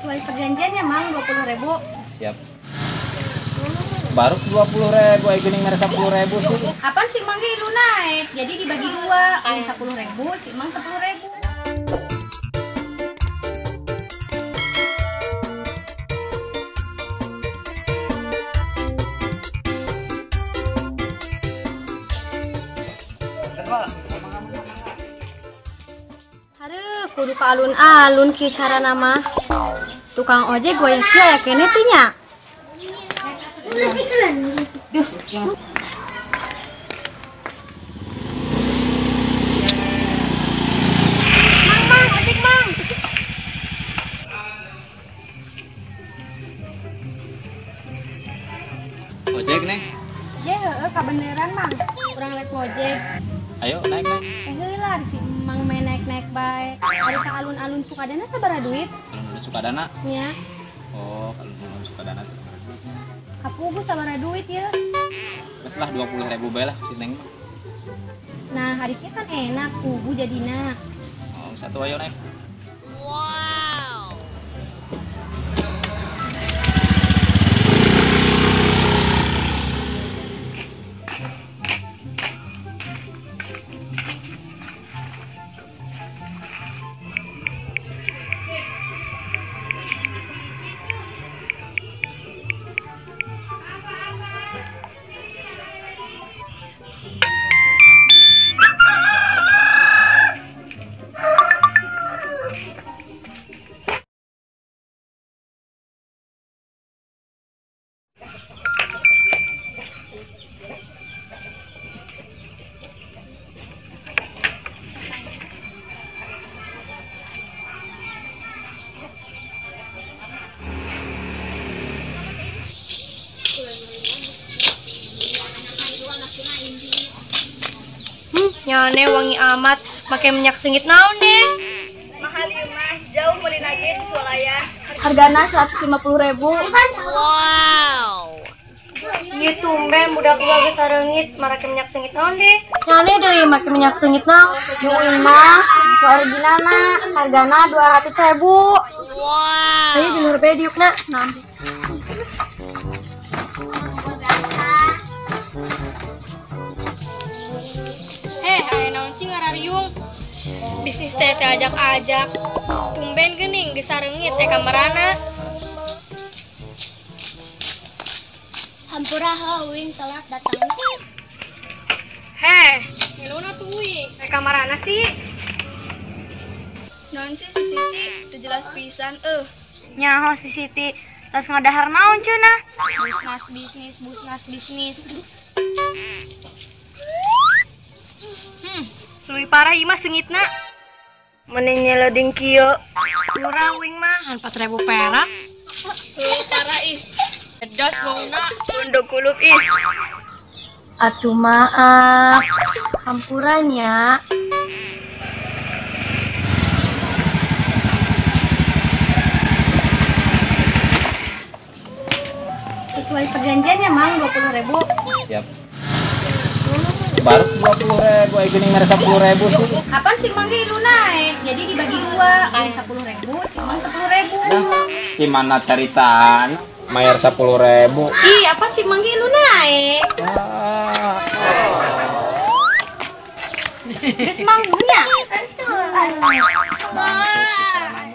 Sesuai perjanjiannya Mang, 20.000. Siap. Baru 20.000, gini merah 10.000 sih. Apaan sih Mang lu naik? Jadi dibagi dua, yang 10.000, si Mang 10.000. Aduh, kudu ke alun-alun ki cara nama. Tukang ojek gue yang kia ya kene tuh nya. Mang, ojek Mang. Ojek neng. Ya, kabeneran Mang. Kurang naik ojek. Ayo naik naik. Lah si Mang main naik-naik bae. Ari ka alun-alun Sukadana sabaraha duit? Kalau Sukadana. Nya. Oh, kalau Sukadana tuh. Kapugu sabaraha duit ya. Bes lah 20.000 bae lah si neng. Nah, hari ini kan enak pugu jadina. Oh, satu ayo naik. Nyane wangi amat, pakai minyak sengit naon deh. Mahal ieu mah, jauh meuli lagi di swalayan. Hargana 150.000. Wow. Ieu tumben budak gua geus sareungit, make minyak sengit naon deh? Nyane deui make minyak sengit naon? Yung mah nu originalna hargana 200.000. Wow. Ayo di lur bae diukna. Naon? Hai naon sih ngarariung? Bisnis teh ajak-ajak. Tumben geuning geus sareungit teh kamarana. Hampura heuing telat datang. Minuna tuh uing. Teh kamarana sih? Naon sih si Siti? Teu jelas pisan Nyaho si Siti, tas ngadahar naon cenah? Busnas bisnis. Leuwih parah ieu mah seungitna. Mending nyeloding kieu. Murah wing mah, 4.000 perak. Parah ih. Edas bauna. unduk kulup ih. Atuh maaf. Hampurannya. Sesuai perjanjiannya Mang, 20.000. Siap. Baru 20.000, gini merah 10.000 sih. Kapan sih Mang lu naik? Jadi dibagi dua, yang 10.000, si Mang 10.000. Gimana caritaan? Mayar 10.000. Ih, apa sih Mang lu naik? Geus Mang nya. Bang, kisaran